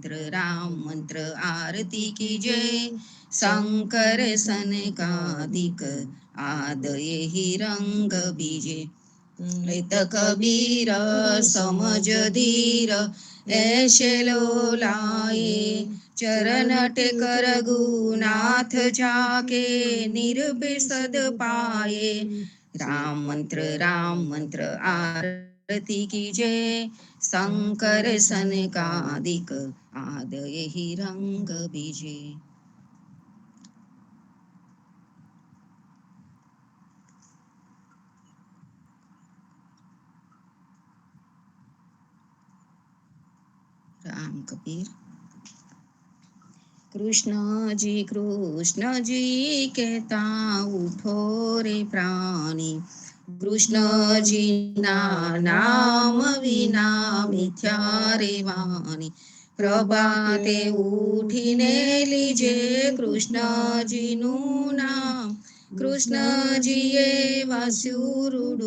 राम मंत्र आरती की जय। शंकर सनकादिक आदये ही रंग बीजे। कहत कबीर समझ धीर, ऐसे लो लाए। चरण टेकर रघुनाथ जाके, निर्विसद पाए। राम मंत्र आरती की जय। शंकर सनकादिक आदये ही रंग बीजे। राम कबीर। कृष्ण जी कहता उठो रे प्राणी। कृष्ण जी ना नाम विना मिथ्या रे वाणी। प्रभाते उठीने लीजे कृष्ण जी નું નામ। કૃષ્ણજીએ વાસ્યું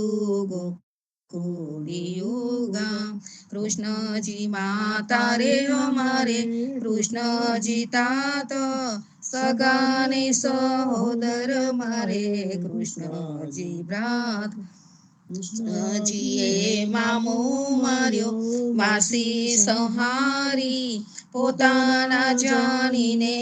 ગોકુળિયું ગામ। કૃષ્ણજી માતા રે અમારે, કૃષ્ણજી તાત સગાને સહોદર મારે। કૃષ્ણજી ભ્રાત કૃષ્ણજીએ મામો માર્યો, માસી સંહારી। પોતાના જાણીને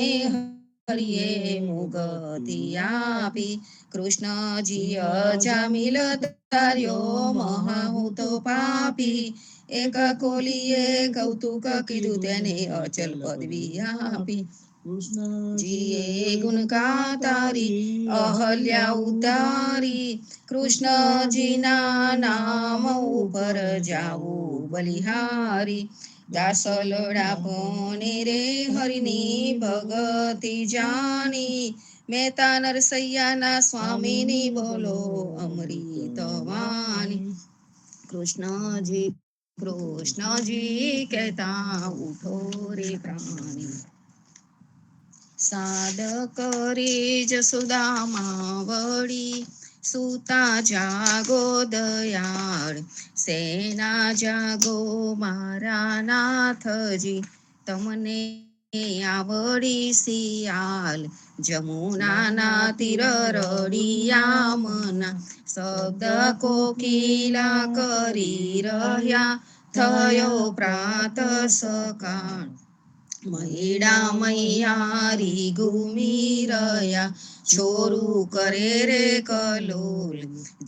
હરિએ મુગતિ આપી। કૃષ્ણજી અજામિલ ધાર્યો, મહા હું તો પાપી। એક કોલીએ કૌતુક કીધું, તેને અચલ પદવી આપી। કૃષ્ણજીએ ગુણ ગાતારી, અહલ્યા ઉતારી। કૃષ્ણજીના નામ ઉપર જાવું બલિહારી। દાસલડા પોને રે હરિની ભગતિ જાની। મહેતા નરસૈયાના સ્વામીની બોલો અમૃત વાણી। કૃષ્ણજી કહેતા ઉઠો રે પ્રાણી। સાદ કરી જસુદામા વળી, સુતા જાગો દયાળ। સેના જાગો મારા નાથજી, તમને આવડી શિયાળ। જમુનાના તીર રળિયા મના, શબ્દ કોકિલા કરી રહ્યા। થયો પ્રાત સકાળ, મૈડા મૈયારી ઘૂમી રહ્યા। છોરું કરે રે કલોલ,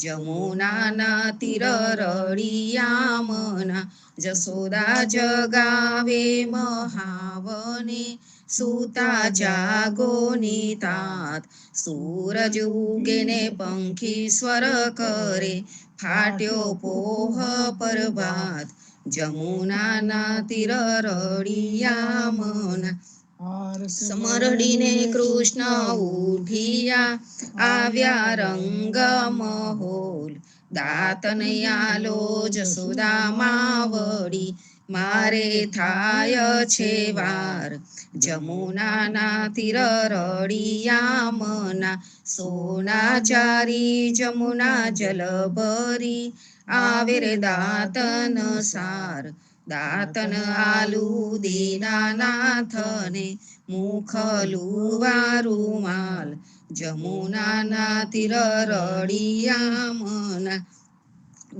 જમુનાના તીર રળિયા મના। જશોદા જગાવે મહાવને, સુતા જાગો નિતાત। સૂરજ ઉગે ને પંખી સ્વર કરે, ફાટ્યો પોહ પ્રભાત। જમુનાના તીર રળિયા મના, સમરડીને કૃષ્ણ ઉઠિયા। આવ્યા રંગ મહોલ, દાતન આલો જસુદામા વળી। મારે થાય છે વાર, જમુનાના તીર રળિયા મના। સોના ચારી જમુના જલ ભરી, આવે રે દાતન સાર। દાતન આલુ દીનાનાથને, મુખલુવા રૂમાલ। જમુનાના તીર રળિયા મના,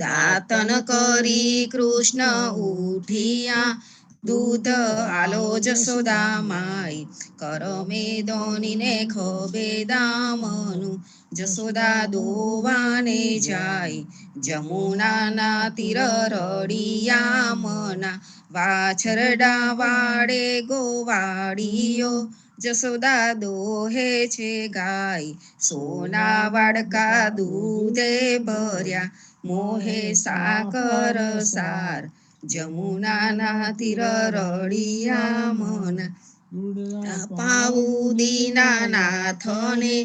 દાતન કરી કૃષ્ણ ઉઠિયા। દૂધ આલો જસોદામાય, કરમે દોનીને ખભે દામનું। જસોદા દોવાને જાય, જમુનાના તીર રળિયા મના। વાછરડા વાડે ગોવાળીઓ, જસોદા દોહે છે ગાય। સોના વાડકા દૂધે ભર્યા, મોહે સાકર સાર। જમુનાના તીર રળિયા મના, પાવું દીનાનાથને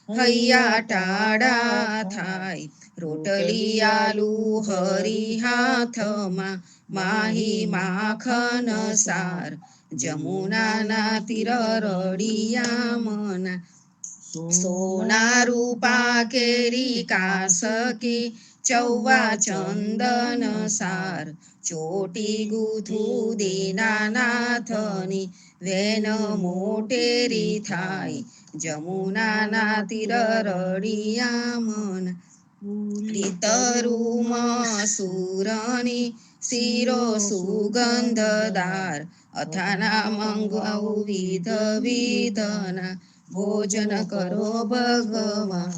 હૈયા ટાળા થાય। રોટલી આલુ હરી હાથમાં, માહી માખન સાર। જમુનાના તીર રળિયા મના, સોના રૂપા કેરી કાસકી। ચૌવા ચંદન સાર ચોટી ગૂથું દીનાનાથની વેન મોટેરી થાય જમુનાના તીર રળિયા મન રીતરૂમ સુરની શિરો સુગંધદાર અથાના મંગવાઉ વિધ વિધના ભોજન કરો ભગવાન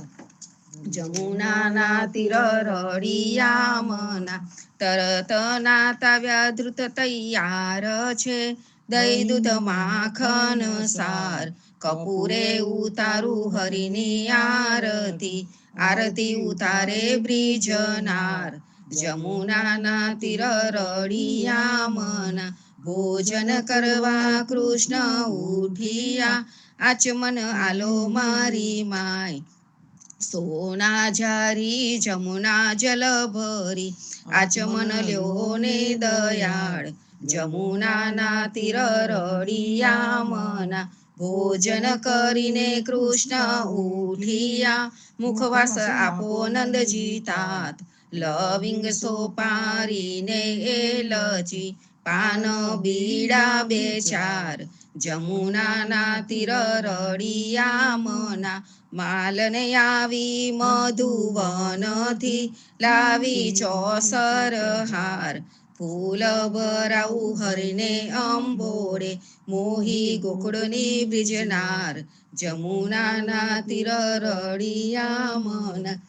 જમુનાના તીર રળિયા મના તરત નાતાવ્યા ધૃત તૈયાર છે દહીં દૂધ માખન સાર કપૂરે ઉતારું હરિની આરતી આરતી ઉતારે બ્રિજનાર જમુનાના તીર રળિયા મના ભોજન કરવા કૃષ્ણ ઉઠિયા આચમન આલો મારી માય સોના જારી જમુના જલ ભરી આચમન લ્યો ને દયાળ જમુનાના તીર રળિયા મના ભોજન કરીને કૃષ્ણ ઉઠિયા મુખવાસ આપો નંદજી તાત લવિંગ સોપારીને એલચી પાન બીડા બે ચાર જમુનાના તીર રળિયા મના માલને આવી મધુવનથી લાવી ચોસર હાર ફૂલ ભરાવું હરને અંબોડે મોહી ગોકુળની બ્રિજનાર જમુનાના તીર રળિયા મના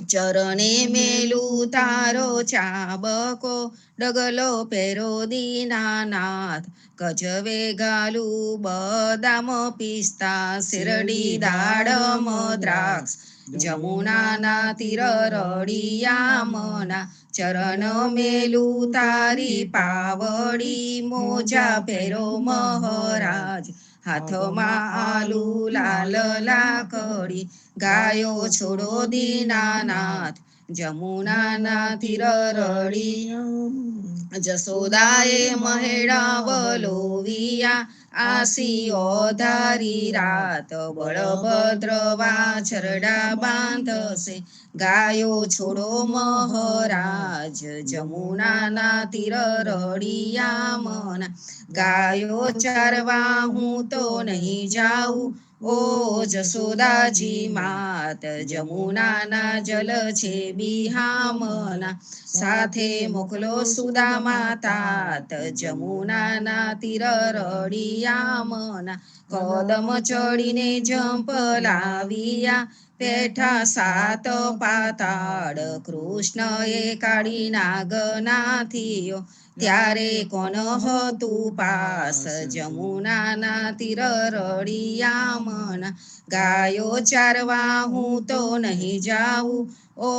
ચરણે મેલું તારો ચાબકો ડગલો પેરો દીનાનાથ ગજવે ગાલું બદામ પિસ્તા શેરડી દાડમ દ્રાક્ષ જમુનાના તીર રળિયા મના ચરણ મેલું તારી પાવડી મોજા પેરો મહારાજ હાથમાં આલુ લાલ લાકડી ગાયો છોડો દીનાનાથ જમુનાના તીર રળિયા જસોદાએ મહેડા વલોવિયા આસીઓ ધારી રાત બળભદ્ર વાછરડા બાંધશે ગાયો છોડો મહારાજ જમુનાના તીર રળિયા મના ગાયો ચારવા હું તો નહીં જાઉં ઓ જસોદાજી માત જમુનાના જલ છે બિહામના સાથે મોકલો સુદામા તાત જમુનાના તીર રળિયા મના કદમ ચડીને જંપલાવ્યા પેઠા સાત પાતાળ કૃષ્ણએ કાઢી નાગનાથીઓ ત્યારે કોણ હતું પાસ જમુનાના તીર રળિયા મના ગાયો ચારવા હું તો નહીં જાઉં ઓ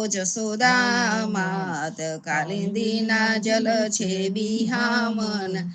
જસોદા માત કાલિંદીના જલ છે બિહામના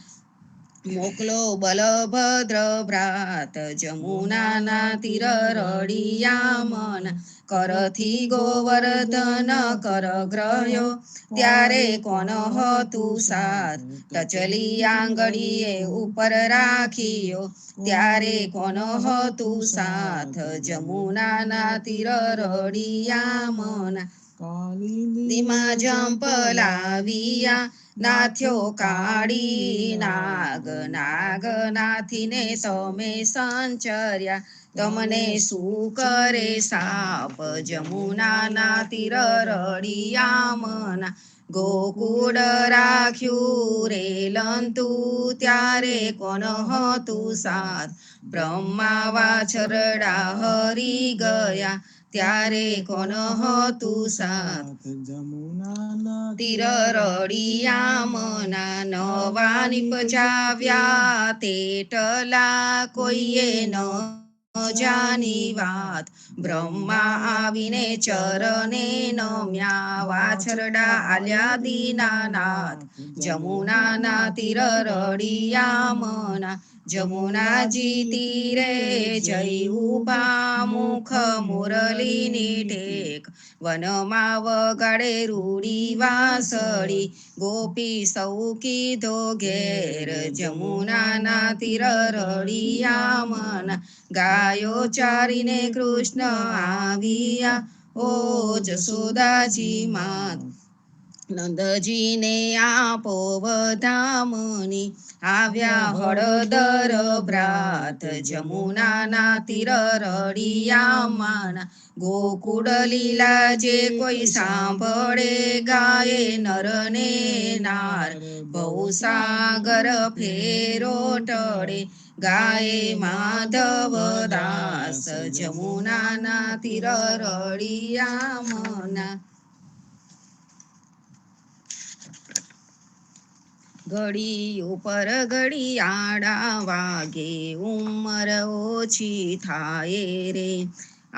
મોકલો બલભદ્ર ભ્રાત જમુનાના તીર રળિયા મના કરથી ગોવર્ધન કર ગ્રહ્યો ત્યારે કોણ હતું સાથ ટચલી આંગળીએ ઉપર રાખ્યો ત્યારે કોણ હતું સાથ જમુનાના તીર રળિયા મના કાલિંદીમાં જંપલાવ્યા નાથ્યો કાળી નાગ નાગ નાથીને તમે સંચર્યા તમને શું કરે સાપ જમુનાના તીર રળિયા મના ગોકુળ રાખ્યું રે લંતુ ત્યારે કોણ હતું સાથ બ્રહ્મા વાછરડા હરી ગયા ત્યારે કોણ હતું સાથ જમુનાના તીર રળિયા મના નવા નિપજાવ્યા તેટલા કોઈએ ન જાની વાત બ્રહ્મા આવીને ચરણે નમ્યા વાછરડા આલ્યા દીનાનાથ જમુનાના તીર રળિયા મના જમુનાજી તીરે જઈ ઉભા મુખ મુરલીની ટેક વનમાં વગાડે રૂડી વાસળી ગોપી સૌ કીધો ઘેર જમુનાના તીર રળિયા મના ગાયો ચારીને કૃષ્ણ આવ્યા ઓ જશોદાજી માત. નંદજીને આપો વધામણી, આવ્યા હળદર ભ્રાત જમુનાના તીર રળિયા માના. ગોકુળ લીલા જે કોઈ સાંભળે ગાય નર ને નાર, ભવસાગર ફેરો ટળે ગાય માધવ દાસ જમુનાના તીર રળિયા મના. ઘડી ઉપર ઘડિયાળા વાગે ઉંમર ઓછી થાય રે,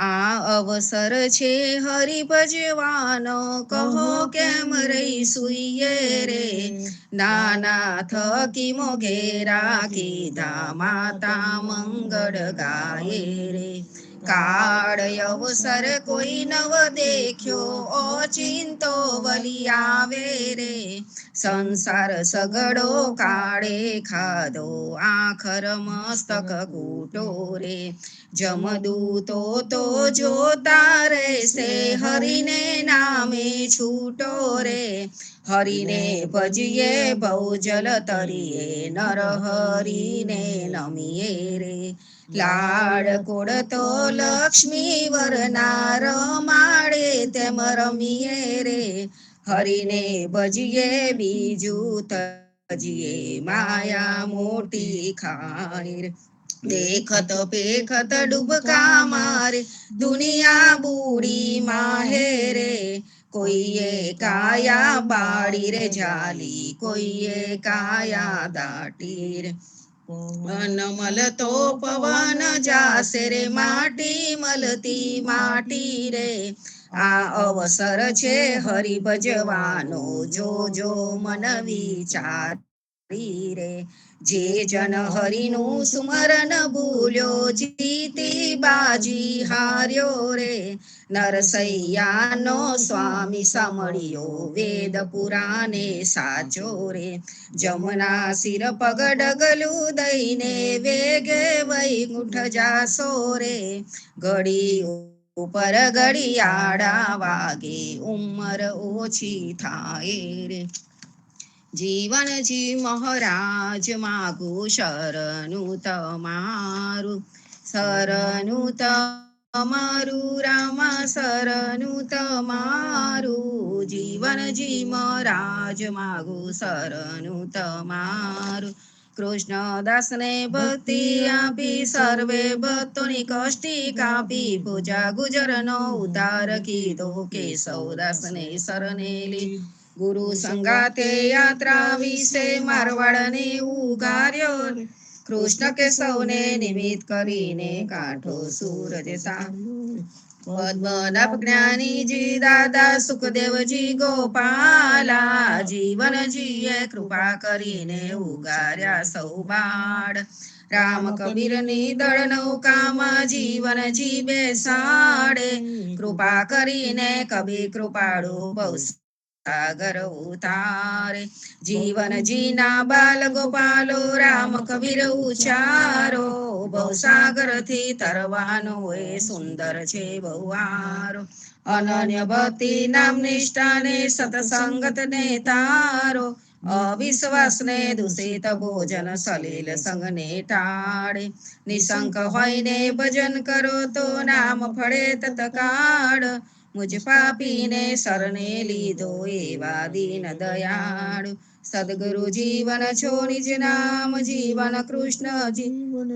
આ અવસર છે હરિ ભજવાનો કહો કેમ રહી સુઈએ રે. નાના થકી મોઘેરા કીધા માતા મંગળ ગાય રે, કાળ અવસર કોઈ નવ દેખ્યો ઓચિંતો વલી આવે રે. સંસાર સગડો કાળે ખાધો આખર મસ્તક કૂટો રે, જમદૂતો તો જોતા રહેશે હરિને નામે છૂટો રે. હરિને ભજીએ ભવજલ તરીએ નર હરિને નમીએ રે, લાડ કોડ તો લક્ષ્મી વરના રમાડે તેમ રમીએ રે. હરિને ભજીએ બીજું તજીએ માયા મોટી ખાય રે. દેખત પેખત ડૂબકા મારે દુનિયા બુડી માહે રે, કોઈએ કાયા બાળી રે જાલી કોઈએ કાયા દાટી રે. પવન મળતો પવન જાશે રે માટી મળતી માટી રે, આ અવસર છે હરિ ભજવાનો જોજો મન વિચારી રે. જે જન હરિનું સુમરન ભૂલ્યો જીતી બાજી હાર્યો રે, નરસૈયાનો સ્વામી સાંભળ્યો વેદ પુરાણે સાચો રે. જમના સિર પગ ડગલું દઈને વેગે વૈકુંઠ જાસો રે, ઘડી ઉપર ઘડિયાળા વાગે ઉંમર ઓછી થાય રે. જીવનજી મહારાજ માગું શરણું તમારું, શરણું તમારું રામા શરણું તમારું. જીવનજી મહારાજ માગું શરણું તમારું. કૃષ્ણદાસને ભક્તિ આપી સર્વે ભક્તોની કષ્ટી કાપી, પૂજા ગુજરનો ઉદ્ધાર કીધો કેશવદાસને શરણે લી. ગુરુ સંગાતે યાત્રા વિશે મારવાડને ઉગાર્યો, કૃષ્ણ કેશવને નિમિત્ત કરીને કાંઠો સૂરજ સાધ્યો. પદ્મનાભ જ્ઞાનીજી દાદા સુખદેવજી ગોપાલા, જીવનજીએ કૃપા કરીને ઉગાર્યા સૌ બાળ. રામ કબીરની દળ નૌકામાં જીવનજી બેસાડે, કૃપા કરીને કબીર કૃપાળુ બહુ સાગર ઉતારે. જીવનજીના બાલ ગોપાલો રામ કબીર ઉચારો, ભવસાગર થી તરવાનો એ સુંદર છે બહુવારો. અનન્ય ભક્તિ નામ નિષ્ઠાને સતસંગત ને તારો, અવિશ્વાસને દૂષિત ભોજન સલીલ સંગને ટાળે. નિશંક હોઈને ભજન કરો તો નામ ફળે તત્કાળ, મુજ પાપીને શરણે લીધો એવા દીન દયાળુ. સદગુરુ જીવન છો નિજ નામ જીવન કૃષ્ણ જીવન,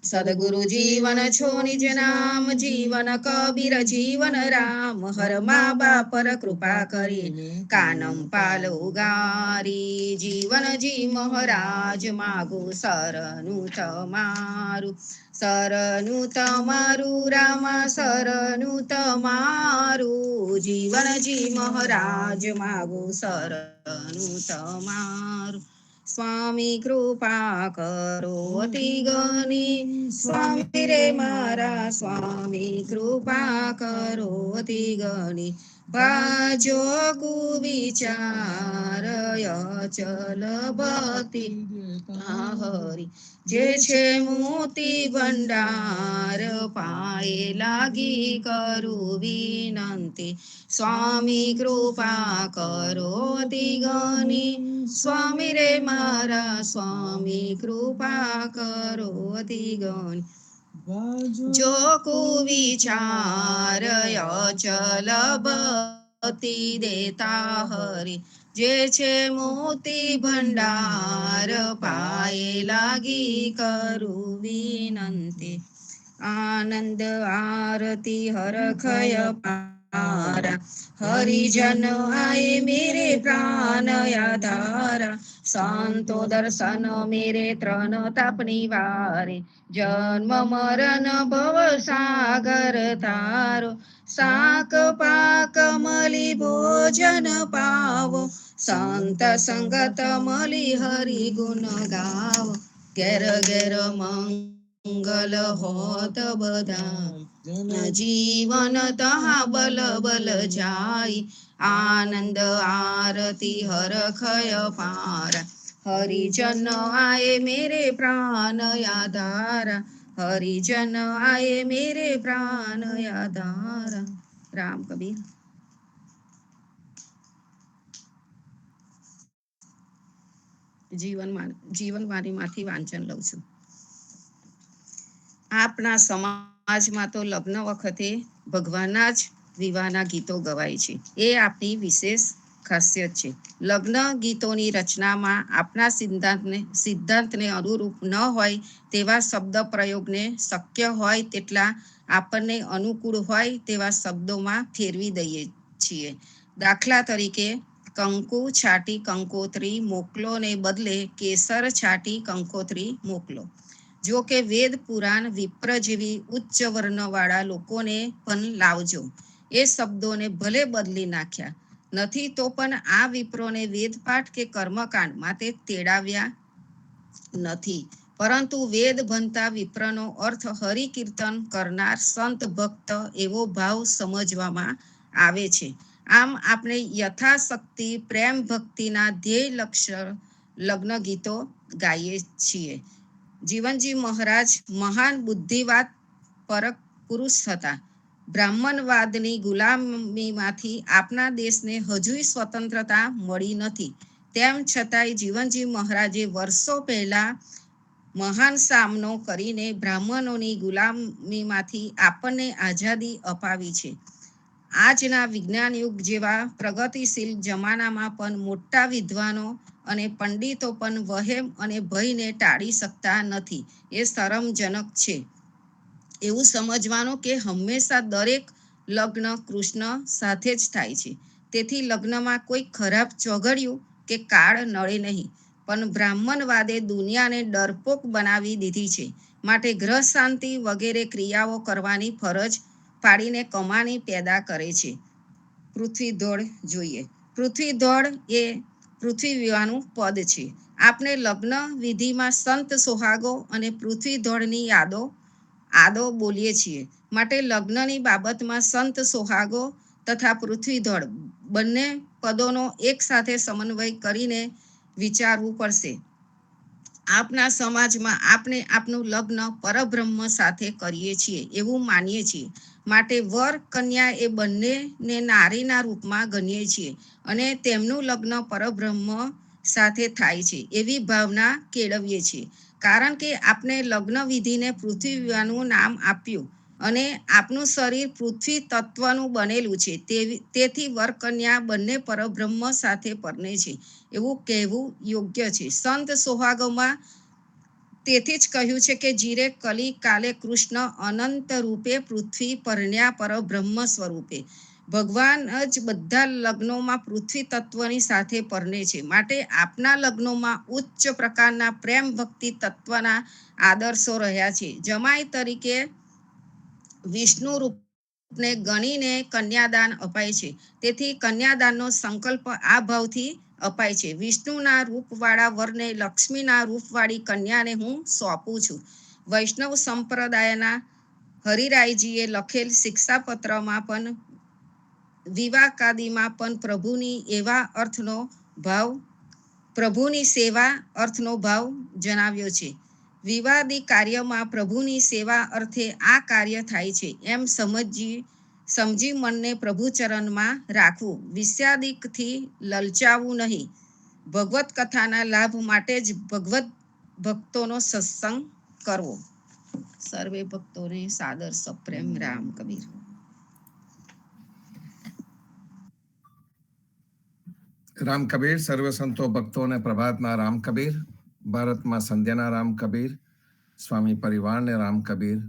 સદગુરુ જીવન છો નિજ નામ જીવન કબીર જીવન રામ. હર મા બાપ પર કૃપા કરીને કાનમ પાલ ઉગારી, જીવનજી મહારાજ માગું શરણું તમારું, શરણું તમારું રામા શરણું તમારું. જીવનજી મહારાજ માગું શરણું તમારું. સ્વામી કૃપા કરો અતિ ગણી, સ્વામી રે મારા સ્વામી કૃપા કરો અતિ ગણી. ભાજો કુવિચાર અચલ ભક્તિ હરી. જે છે મોતી ભંડાર પાએ લાગી કરું વિનંતી. સ્વામી કૃપા કરો ગની. સ્વામી રે મારા સ્વામી કૃપા કરો ગની. જો કુવિચાર અચલ ભક્તિ દેતા હરી. જે છે મોતી ભંડાર પાએ લાગી કરું વિનંતી. આનંદ આરતી હરખય પારા. હરિજન આए मेरे प्राण आधारा. संतो दर्शन मेरे त्रण तापनी वारे. जन्म मरण भव सागर तारो. साक पाक मली भोजन पावो. संत संगत मली हरि गुण गावो. घेर घेर मंगल होत बधा. जीवन तहा बल बल जाई. आनंद आरती हरखय पारा. हरिजन आए मेरे प्राण आधारा. हरिजन आए मेरे प्राण आधारा. राम कबीर. જીવનવાણીમાંથી વાંચન લઉં છું. આપણા સમાજમાં તો લગ્ન વખતે ભગવાનના જ વિવાહના ગીતો ગવાય છે. એ આપણી વિશેષ ખાસિયત છે. લગ્ન ગીતોની રચનામાં આપણા સિદ્ધાંતને અનુરૂપ ન હોય તેવા શબ્દ પ્રયોગને શક્ય હોય તેટલા આપણને અનુકૂળ હોય તેવા શબ્દોમાં ફેરવી દઈએ છીએ. દાખલા તરીકે કંકુ છાટી કંકોત્રી મોકલો ને બદલે કેસર છાટી કંકોત્રી મોકલો. જો કે વેદ પુરાણ વિપ્ર જેવી ઉચ્ચ વર્ણવાળા લોકોને પણ લાવજો. એ શબ્દોને ભલે બદલી નાખ્યા નથી તો પણ આ વિપ્રોને વેદપાઠ કે કર્મકાંડ માટે તેડાવ્યા નથી. પરંતુ વેદ ભણતા વિપ્રનો અર્થ હરિકીર્તન કરનાર સંત ભક્ત એવો ભાવ સમજવામાં આવે છે. આમ આપણે યથાશક્તિ પ્રેમ ભક્તિના ધ્યેય લક્ષ્ય લગ્ન ગીતો ગાઈએ છીએ. જીવનજી મહારાજ મહાન બુદ્ધિવાદ પરક પુરુષ હતા. બ્રાહ્મણવાદની ગુલામીમાંથી આપણા દેશને હજુય સ્વતંત્રતા મળી નથી. તેમ છતાંય જીવનજી મહારાજે વર્ષો પહેલા મહાન સામનો કરીને બ્રાહ્મણોની ગુલામીમાંથી આપણને આઝાદી અપાવી છે. આજના વિજ્ઞાન યુગ જેવા પ્રગતિશીલ જમાનામાં પણ મોટા વિદ્વાનો અને પંડિતો પણ વહેમ અને ભયને ટાળી શકતા નથી. એ શરમજનક છે. એવું સમજવાનું કે હંમેશા દરેક લગ્ન કૃષ્ણ સાથે જ થાય છે. તેથી લગ્નમાં કોઈ ખરાબ ચોઘડિયું કે કાળ નડે નહીં. પણ બ્રાહ્મણવાદે દુનિયાને ડરપોક બનાવી દીધી છે. માટે ગ્રહ શાંતિ વગેરે ક્રિયાઓ કરવાની ફરજ પાડીને કમાણી પેદા કરે છે. પૃથ્વી ધોળ જોઈએ. પૃથ્વી ધોળ એ પૃથ્વી વિવાહનું પદ છે. આપણે લગ્ન વિધિમાં સંત સોહાગો અને પૃથ્વી ધોળની આદો બોલીએ છીએ. માટે લગ્નની બાબતમાં સંત સોહાગો તથા પૃથ્વી ધોળ બંને પદોનો એક સાથે સમન્વય કરીને વિચારવું પડશે. આપના સમાજમાં આપણે આપનું લગ્ન પરબ્રહ્મ સાથે કરીએ છીએ એવું માનીએ છીએ. માટે વર કન્યા એ બંનેને નારીના રૂપમાં ગણીએ છીએ અને તેમનું લગ્ન પરબ્રહ્મ સાથે થાય છે એવી ભાવના કેળવીએ છીએ. કારણ કે આપણે લગ્ન વિધિને પૃથ્વી વિવાહનું નામ આપ્યું અને આપનું શરીર પૃથ્વી તત્વનું બનેલું છે. તેથી વર કન્યા બંને પરબ્રહ્મ સાથે પરણે છે એવું કહેવું યોગ્ય છે. સંત સોહાગોમાં તેથી જ કહ્યું છે કે જીરે કલી કાલે કૃષ્ણ અનંત રૂપે પૃથ્વી પરણ્યા પરબ્રહ્મ સ્વરૂપે. ભગવાન જ બધા લગ્નોમાં પૃથ્વી તત્વની સાથે પરણે છે. માટે આપના લગ્નોમાં ઉચ્ચ પ્રકારના પ્રેમ ભક્તિ તત્વના આદર્શો રહ્યા છે. જમાઈ તરીકે વિષ્ણુ રૂપને ગણીને કન્યાદાન અપાય છે. તેથી કન્યાદાનનો સંકલ્પ આ ભાવથી અપાય છે. વિષ્ણુના રૂપવાળા વરને લક્ષ્મીના રૂપવાળી કન્યાને હું સોંપું છું. વૈષ્ણવ સંપ્રદાયના હરિરાયજીએ લખેલ શિક્ષાપત્રમાં પણ વિવાકાદીમાં પણ પ્રભુની સેવા અર્થનો ભાવ જણાવ્યો છે. વિવાદી કાર્યમાં પ્રભુની સેવા અર્થે આ કાર્ય થાય છે એમ સમજી મનને પ્રભુ ચરણમાં રાખવું. વિષયાદિકથી લલચાવું નહીં. ભગવત કથાના લાભ માટે જ ભક્તોનો સત્સંગ કરવો. સર્વે ભક્તોને સાદર સપ્રેમ રામ કબીર. રામ કબીર. સર્વ સંતો ભક્તોને પ્રભાતના રામ કબીર. ભારતમાં સંધ્યાના રામ કબીર. સ્વામી પરિવારને રામ કબીર.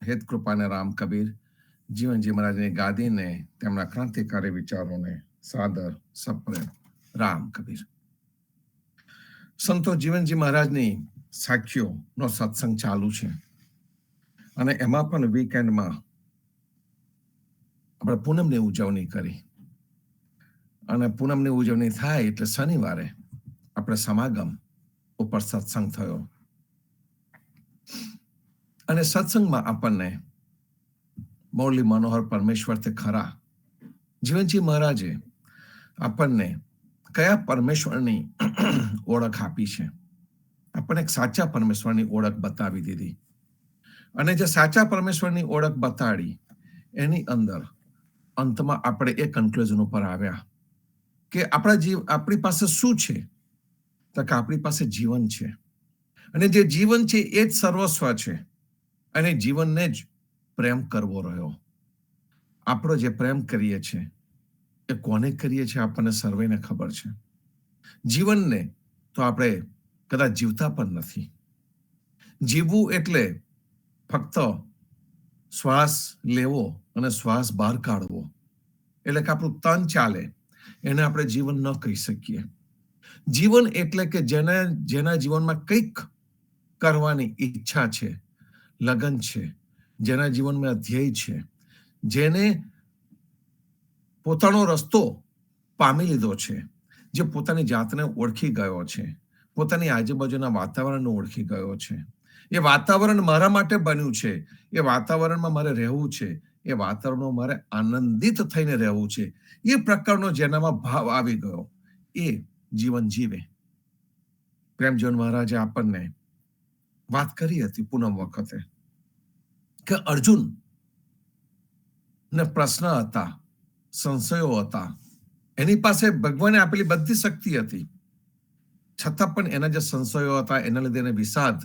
હેત કૃપાને રામ કબીર. જીવનજી મહારાજની ગાદીને તેમના ક્રાંતિકારી વિચારોને સાદર સપ્રેમ રામ કબીર. સંતો જીવનજી મહારાજની સાખીઓનો સત્સંગ ચાલુ છે અને એમાં પણ વીકેન્ડમાં આપણે પૂનમની ઉજવણી કરી અને પૂનમની ઉજવણી થાય એટલે શનિવારે આપણે સમાગમ ઉપર સત્સંગ થયો અને સત્સંગમાં આપણને મૌલી મનોહર પરમેશ્વર તે ખરા જીવનજી મહારાજે આપણને કયા પરમેશ્વરની ઓળખ આપી છે. આપણને એક સાચા પરમેશ્વરની ઓળખ બતાવી દીધી અને જે સાચા પરમેશ્વરની ઓળખ બતાડી એની અંદર અંતમાં આપણે એ કન્ક્લુઝન ઉપર આવ્યા કે આપણી પાસે શું છે? તો કે આપણી પાસે જીવન છે અને જે જીવન છે એ જ સર્વસ્વ છે અને જીવનને જ પ્રેમ કરવો રહ્યો. આપણો જે પ્રેમ કરીએ છીએ એ કોને કરીએ છીએ આપણને સર્વેને ખબર છે. જીવનને તો આપણે કદાચ જીવતા પણ નથી. જીવવું એટલે ફક્ત શ્વાસ લેવો અને શ્વાસ બહાર કાઢવો એટલે કે આપણું તન ચાલે એને આપણે જીવન ન કહી શકીએ. જીવન એટલે કે જેના જીવનમાં કંઈક કરવાની ઈચ્છા છે, લગન છે, જેના જીવનમાં ધ્યેય છે, જેને પોતાનો રસ્તો પામી લીધો છે, જે પોતાની જાતને ઓળખી ગયો છે, પોતાની આજુબાજુના વાતાવરણને ઓળખી ગયો છે. એ વાતાવરણ મારા માટે બન્યું છે, એ વાતાવરણમાં મારે રહેવું છે, એ વાતાવરણમાં મારે આનંદિત થઈને રહેવું છે. એ પ્રકારનો જેનામાં ભાવ આવી ગયો એ જીવન જીવે. પ્રેમજીવન મહારાજે આપણને વાત કરી હતી પૂનમ વખતે કે અર્જુન ને પ્રશ્ન હતા, સંશયો હતા. એની પાસે ભગવાને આપેલી બધી શક્તિ હતી, છતાં પણ એના જે સંશયો હતા એના લીધે એને વિષાદ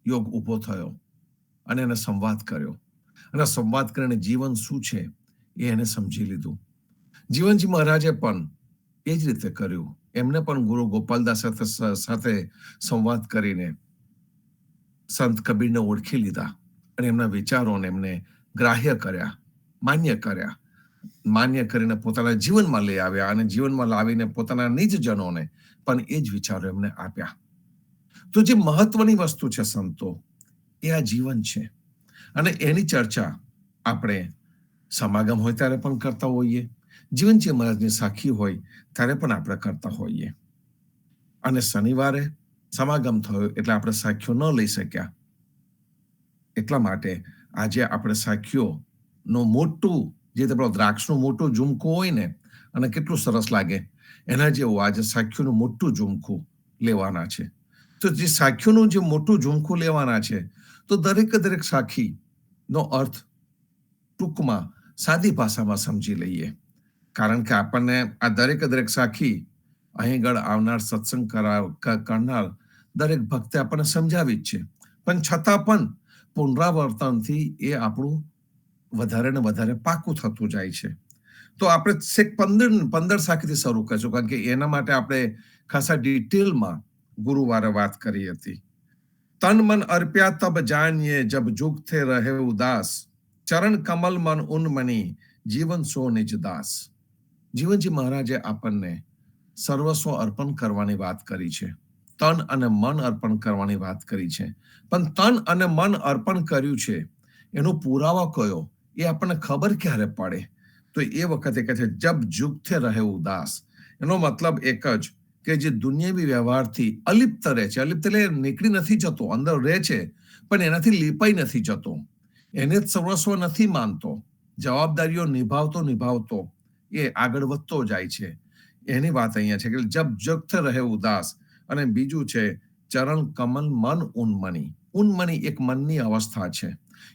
યોગ ઉભો થયો અને એને સંવાદ કર્યો અને સંવાદ કરીને જીવન શું છે એ એને સમજી લીધું. જીવનજી મહારાજે પણ એ જ રીતે કર્યું. એમને પણ ગુરુ ગોપાલદાસ સાથે સંવાદ કરીને સંત કબીરને ઓળખી લીધા અને એમના વિચારોને એમને ગ્રાહ્ય કર્યા, માન્ય કરીને પોતાના જીવનમાં લઈ આવ્યા અને જીવનમાં લાવીને પોતાના નિજજનોને પણ એ જ વિચારો એમને આપ્યા. તો જે મહત્વની વસ્તુ છે સંતો એ આ જીવન છે અને એની ચર્ચા આપણે સમાગમ હોય ત્યારે પણ કરતા હોઈએ, જીવનજી મહારાજની સાખી હોય ત્યારે પણ આપણે કરતા હોઈએ. અને શનિવારે સમાગમ થયો એટલે આપણે સાખીઓ ન લઈ શક્યા. એટલા માટે આજે આપણે સાખીઓનું મોટું જે દ્રાક્ષનું મોટું ઝુમકું હોય ને અને કેટલું સરસ લાગે એના જેવું આજે સાખીઓનું મોટું ઝુમકું લેવાના છે. તો જે સાખીઓનું જે મોટું ઝુમકું લેવાના છે તો દરેક સાખીનો અર્થ ટૂંકમાં સાદી ભાષામાં સમજી લઈએ. કારણ કે આપણને આ દરેક સાખી અહીં આગળ આવનાર સત્સંગ કરનાર દરેક ભક્તે આપણને સમજાવી જ છે, પણ છતાં પણ પુનરાવર્તનથી એ આપણું વધારે ને વધારે પાકું થતું જાય છે. તો આપણે 15 સાખીથી શરૂ કરીશું કારણ કે એના માટે આપણે ખાસા ડિટેલમાં ગુરુવારે વાત કરી હતી. તન મન અર્પ્યા તબ જાણીએ જબ જુગ થે રહે ઉદાસ, ચરણ કમલ મન ઉન્મની જીવન સો નિજ દાસ. જીવનજી મહારાજે આપણને સર્વસ્વ અર્પણ કરવાની વાત કરી છે, તન અને મન અર્પણ કરવાની વાત કરી છે. પણ તન અને મન અર્પણ કર્યું છે એનો પુરાવો કયો એ આપણને ખબર ક્યારે પડે? તો એ વખતે કહે છે જબ જુગથી રહે ઉદાસ. એનો મતલબ એક જ કે જે દુનિયાવી વ્યવહારથી અલિપ્ત રહે છે, અલિપ્ત એટલે નીકળી નથી જતો, અંદર રહે છે પણ એનાથી લીપાઈ નથી જતો, એને જ સર્વસ્વ નથી માનતો, જવાબદારીઓ નિભાવતો એ આગળ વધતો જાય છે. એની વાત અહીંયા છે કે જબ જગત રહે ઉદાસ. અને બીજું છે ચરણ કમલ મન ઉન્મની. ઉન્મની એક મનની અવસ્થા છે.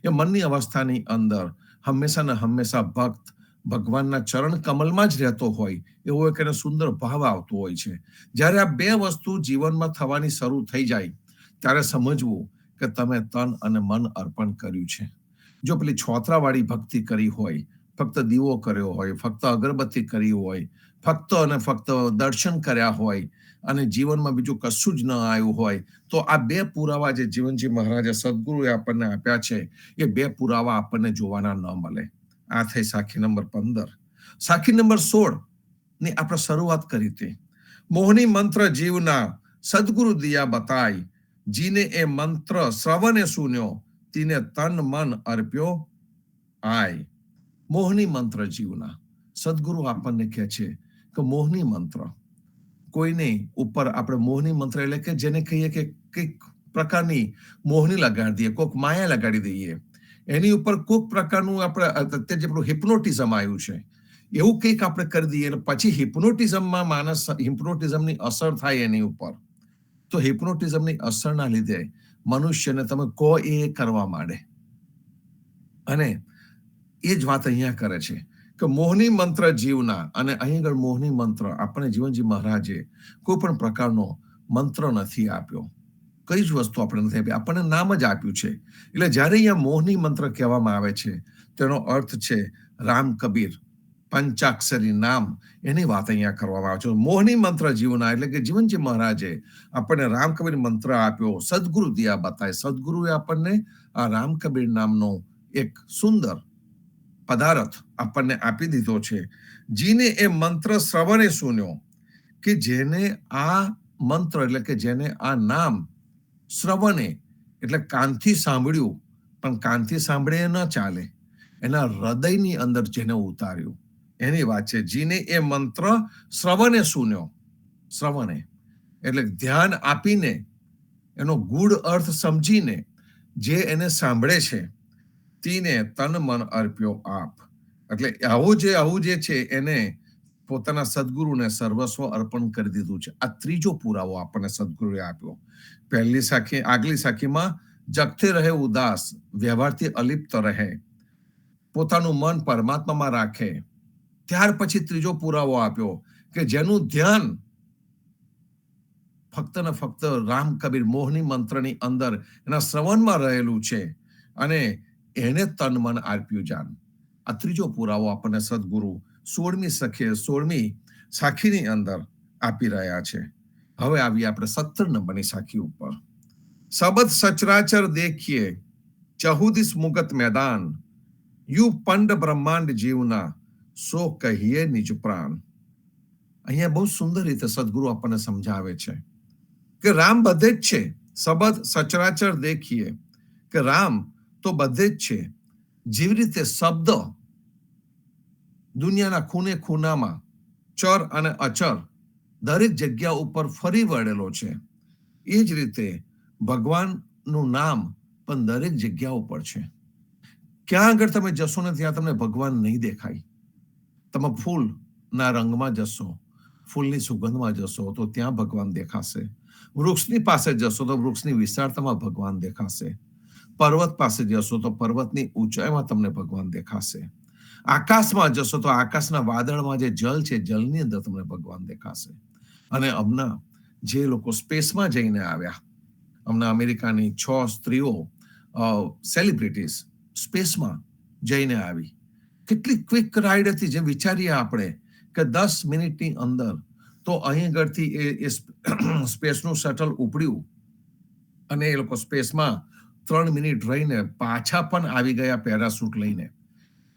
એ મનની અવસ્થાની અંદર હંમેશા ને હંમેશા ભક્ત ભગવાનના ચરણ કમલમાં જ રહેતો હોય એવો એક એને સુંદર ભાવ આવતો હોય છે. જ્યારે આ બે વસ્તુ જીવનમાં થવાની શરૂ થઈ જાય ત્યારે સમજવું કે તમે તન અને મન અર્પણ કર્યું છે. જો પેલી છોતરાવાળી ભક્તિ કરી હોય, ફક્ત દીવો કર્યો હોય, ફક્ત અગરબત્તી કરી હોય, ફક્ત અને ફક્ત દર્શન કર્યા હોય અને જીવનમાં બીજું કશું જ ન આવ્યું હોય, તો આ બે પુરાવા જે જીવનજી મહારાજે સદગુરુએ આપણને આપ્યા છે એ બે પુરાવા આપણને જોવાના ન મળે. આ થઈ સાખી નંબર 15. સાખી નંબર 16 ની આપણે શરૂઆત કરી હતી. મોહની મંત્ર જીવના સદગુરુ દિયા બતાય, જીને એ મંત્ર શ્રવણે સુન્યો, તીને તન મન અર્પ્યો આય. મોહની મંત્ર જીવના. સદગુરુ આપણને કહે છે કે મોહની મંત્ર કોઈને ઉપર આપણે મોહની મંત્ર એટલે કે જેને કહીએ કે કઈક પ્રકારની મોહની લગાડી દઈએ, કોઈક માયા લગાડી દઈએ, એની ઉપર કોઈક પ્રકારનું આપણે અત્યારે જેટલું હિપ્નોટિઝમ આવ્યું છે એવું કંઈક આપણે કરી દઈએ પછી હિપ્નોટિઝમની અસર થાય એની ઉપર. તો હિપ્નોટિઝમની અસરના લીધે મનુષ્યને તમે કહો એ કરવા માંડે. અને એ જ વાત અહીંયા કરે છે કે મોહની મંત્ર જીવના. અને અહીં આગળ મોહની મંત્ર આપણે જીવનજી મહારાજે કોઈ પણ પ્રકારનો મંત્ર નથી આપ્યો, કઈ જ વસ્તુ આપણે નથી આપી, આપણને નામ જ આપ્યું છે. એટલે જ્યારે અહીંયા મોહની મંત્ર કહેવામાં આવે છે તેનો અર્થ છે રામ કબીર પંચાક્ષરી નામ, એની વાત અહીંયા કરવામાં આવે છે. મોહની મંત્ર જીવના એટલે કે જીવનજી મહારાજે આપણને રામ કબીર મંત્ર આપ્યો, સદગુરુ દિયા બતાય. સદગુરુએ આપણને આ રામ કબીર નામનો એક સુંદર પદાર્થ આપણને આપી દીધો છે. જીને એ મંત્ર શ્રવણે સુન્યો, કે જેને આ મંત્ર એટલે કે જેને આ નામ શ્રવણે એટલે કાનથી સાંભળ્યું, પણ કાનથી સાંભળે ન ચાલે, એના હૃદયની અંદર જેને ઉતાર્યું એની વાત છે. જીને એ મંત્ર શ્રવણે સુન્યો. શ્રવણે એટલે ધ્યાન આપીને એનો ગૂઢ અર્થ સમજીને જે એને સાંભળે છે તીને તન મન અર્પ્યો આપ. એટલે આવું જે છે એને પોતાના સદગુરુને સર્વસ્વ અર્પણ કરી દીધું છે. આ ત્રીજો પુરાવો આપણને સદગુરુએ આપ્યો. આગલી સાખીમાં જગતે રહે ઉદાસ, વ્યવહારથી અલિપ્ત રહે, પોતાનું મન પરમાત્મામાં રાખે. ત્યાર પછી ત્રીજો પુરાવો આપ્યો કે જેનું ધ્યાન ફક્ત ને ફક્ત રામ કબીર મોહની મંત્રની અંદર એના શ્રવણમાં રહેલું છે અને એને તન મન આપ્યું જાન. આ ત્રીજો પુરાવો આપણને સદગુરુ 16મી સાખીની અંદર આપી રહ્યા છે. હવે આવી આપણે 17 નંબરની સાખી ઉપર. સબદ સચરાચર દેખીએ, ચહુદિસ મુગત મેદાન, યુ પંડ બ્રહ્માંડ જીવના, સો કહીએ નિજ પ્રાણ. અહીંયા બહુ સુંદર રીતે સદગુરુ આપણને સમજાવે છે કે રામ બધે જ છે. સબદ સચરાચર દેખીએ કે રામ તો બધે જ છે. જેવી રીતે શબ્દ દુનિયાના ખૂણે ખૂણામાં ચર અને અચર દરેક જગ્યા ઉપર ફરી વળેલો છે, એ જ રીતે ભગવાનનું નામ પણ દરેક જગ્યા ઉપર છે. ક્યાં આગળ તમે જશો ને ત્યાં તમને ભગવાન નહીં દેખાય. તમે ફૂલના રંગમાં જશો, ફૂલની સુગંધમાં જશો તો ત્યાં ભગવાન દેખાશે. વૃક્ષની પાસે જશો તો વૃક્ષની વિશાળતામાં ભગવાન દેખાશે. પર્વત પાસે જશો તો પર્વતની ઊંચાઈમાં તમને ભગવાન દેખાશે. આકાશમાં જશો તો આકાશના વાદળમાં જે જલ છે જલની અંદર તમને ભગવાન દેખાશે. અને હમણાં જે લોકો સ્પેસમાં જઈને આવ્યા, હમણાં અમેરિકાની 6 સ્ત્રીઓ સેલિબ્રિટીઝ સ્પેસમાં જઈને આવી. કેટલી ક્વિક રાઈડ હતી જે વિચારીએ આપણે કે 10 મિનિટની અંદર તો અહીં આગળથી એ સ્પેસનું શટલ ઉપડ્યું અને એ લોકો સ્પેસમાં 3 મિનિટ રહીને પાછા પણ આવી ગયા પેરાશૂટ લઈને.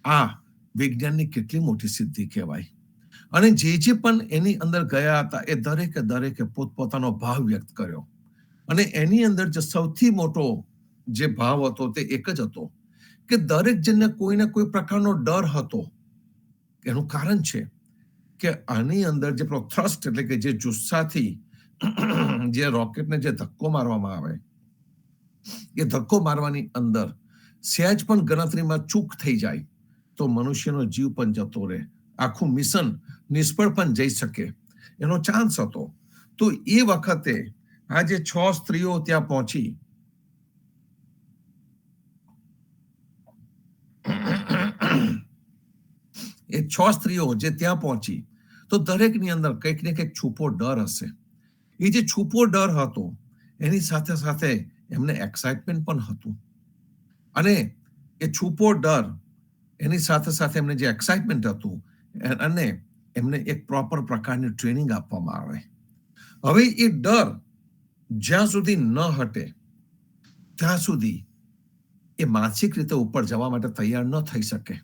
આ વિજ્ઞાનની કેટલી મોટી સિદ્ધિ કહેવાય. અને જે પણ એની અંદર ગયા હતા એ દરેકે પોતપોતાનો ભાવ વ્યક્ત કર્યો. અને એની અંદર જે સૌથી મોટો જે ભાવ હતો તે એક જ હતો કે દરેક જણને કોઈને કોઈ પ્રકારનો ડર હતો. એનું કારણ છે કે આની અંદર જે થ્રસ્ટ એટલે કે જે જુસ્સાથી જે રોકેટને જે ધક્કો મારવામાં આવે, એ ધક્કો મારવાની અંદર સહેજ પણ ગણતરીમાં ચૂક થઈ જાય તો મનુષ્યનો જીવ પણ જતો રહે. આખું મિશન નિષ્ફળ પણ જઈ શકે એનો ચાન્સ હતો. તો એ વખતે આ જે 6 સ્ત્રીઓ ત્યાં પહોંચી, એ 6 સ્ત્રીઓ જે ત્યાં પહોંચી, તો દરેકની અંદર કંઈક ને કંઈક છુપો ડર હશે. એ જે છુપો ડર હતો એની સાથે સાથે એમને એક્સાઇટમેન્ટ પણ હતું. અને એ છુપો ડર એની સાથે સાથે એમને જે એક્સાઇટમેન્ટ હતું અને એમને એક પ્રોપર પ્રકારની ટ્રેનિંગ આપવામાં આવે. હવે એ ડર જ્યાં સુધી ન હટે ત્યાં સુધી એ માનસિક રીતે ઉપર જવા માટે તૈયાર ન થઈ શકે.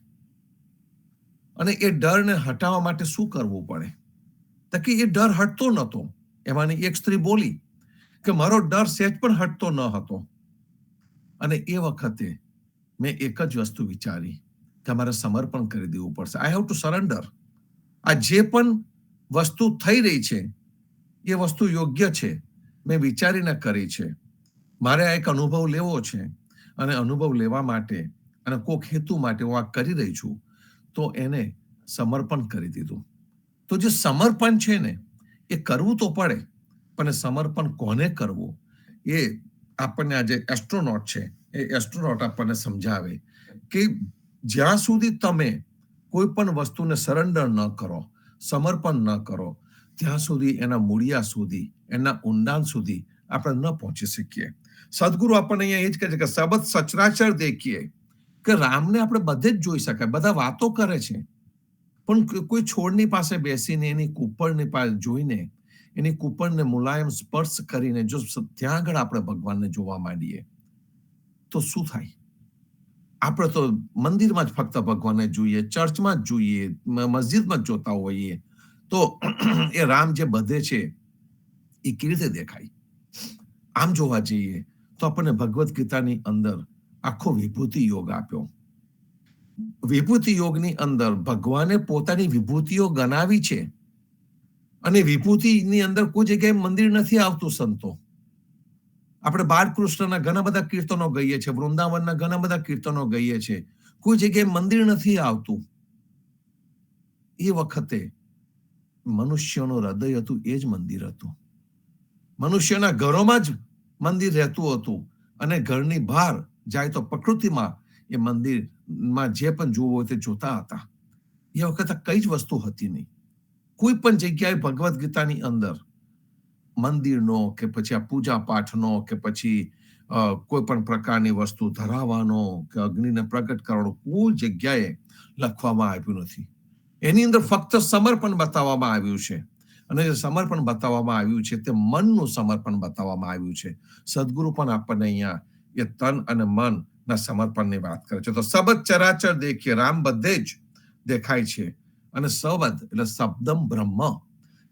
અને એ ડરને હટાવવા માટે શું કરવું પડે? તો કે એ ડર હટતો નહોતો. એમાંની એક સ્ત્રી બોલી કે મારો ડર સહેજ પણ હટતો ન હતો. અને એ વખતે મેં એક જ વસ્તુ વિચારી કે મારે સમર્પણ કરી દેવું પડશે. I have to surrender. આ જે પણ વસ્તુ થઈ રહી છે એ વસ્તુ યોગ્ય છે, મેં વિચારીને કરી છે. મારે આ એક અનુભવ લેવો છે અને અનુભવ લેવા માટે અને કોઈક હેતુ માટે હું આ કરી રહી છું, તો એને સમર્પણ કરી દીધું. તો જે સમર્પણ છે ને એ કરવું તો પડે, પણ સમર્પણ કોને કરવું એ આપણને આજે એસ્ટ્રોનોટ છે એ એસ્ટ્રોનોટ આપણને સમજાવે કે જ્યાં સુધી તમે કોઈ પણ વસ્તુને સરેન્ડર ન કરો, સમર્પણ ન કરો, ત્યાં સુધી એના મૂળિયા સુધી, એના ઊંડાણ સુધી આપણે ન પહોંચી શકીએ. સદગુરુ આપણને અહીંયા એ જ કહે છે કે સબત સચરાચર દેખીએ, કે રામને આપણે બધે જ જોઈ શકાય. બધા વાતો કરે છે, પણ કોઈ છોડની પાસે બેસીને એની કુપળની પાસે જોઈને એની કુપળને મુલાયમ સ્પર્શ કરીને જો ત્યાં આગળ આપણે ભગવાનને જોવા માંડીએ તો શું થાય? આપણે તો મંદિરમાં જ ફક્ત ભગવાનને જોઈએ, ચર્ચમાં જ જોઈએ, મસ્જિદમાં જ જોતા હોઈએ, તો એ રામ જે બધે છે એ કેવી રીતે દેખાય? આમ જોવા જઈએ તો આપણને ભગવદ્ ગીતાની અંદર આખો વિભૂતિ યોગ આપ્યો. વિભૂતિ યોગની અંદર ભગવાને પોતાની વિભૂતિઓ ગણાવી છે. અને વિભૂતિની અંદર કોઈ જગ્યાએ મંદિર નથી આવતું સંતો. આપણે બાળકૃષ્ણના ઘણા બધા કીર્તનો ગઈએ છીએ, વૃંદાવનના ઘણા બધા કીર્તનો ગઈએ છીએ, કોઈ જગ્યાએ મંદિર નથી આવતું. એ વખતે મનુષ્યનું હૃદય હતું એ જ મંદિર હતું. મનુષ્યના ઘરોમાં જ મંદિર રહેતું હતું અને ઘરની બહાર જાય તો પ્રકૃતિમાં એ મંદિરમાં જે પણ જોવું હોય તે જોતા હતા. એ વખતે કઈ જ વસ્તુ હતી નહીં. કોઈ પણ જગ્યાએ ભગવદ્ ગીતાની અંદર મંદિરનો કે પછી આ પૂજા પાઠનો કે પછી કોઈ પણ પ્રકારની વસ્તુ ધરાવવાનો કે અગ્નિને પ્રગટ કરવાનો કોઈ જગ્યાએ લખવામાં આવ્યું નથી. એની અંદર ફક્ત સમર્પણ બતાવવામાં આવ્યું છે. અને જે સમર્પણ બતાવવામાં આવ્યું છે તે મનનું સમર્પણ બતાવવામાં આવ્યું છે. સદગુરુ પણ આપણને અહીંયા એ તન અને મનના સમર્પણની વાત કરે છે. તો સબદ ચરાચર દેખીએ, રામ બધે જ દેખાય છે. અને સબદ એટલે શબ્દમ બ્રહ્મ.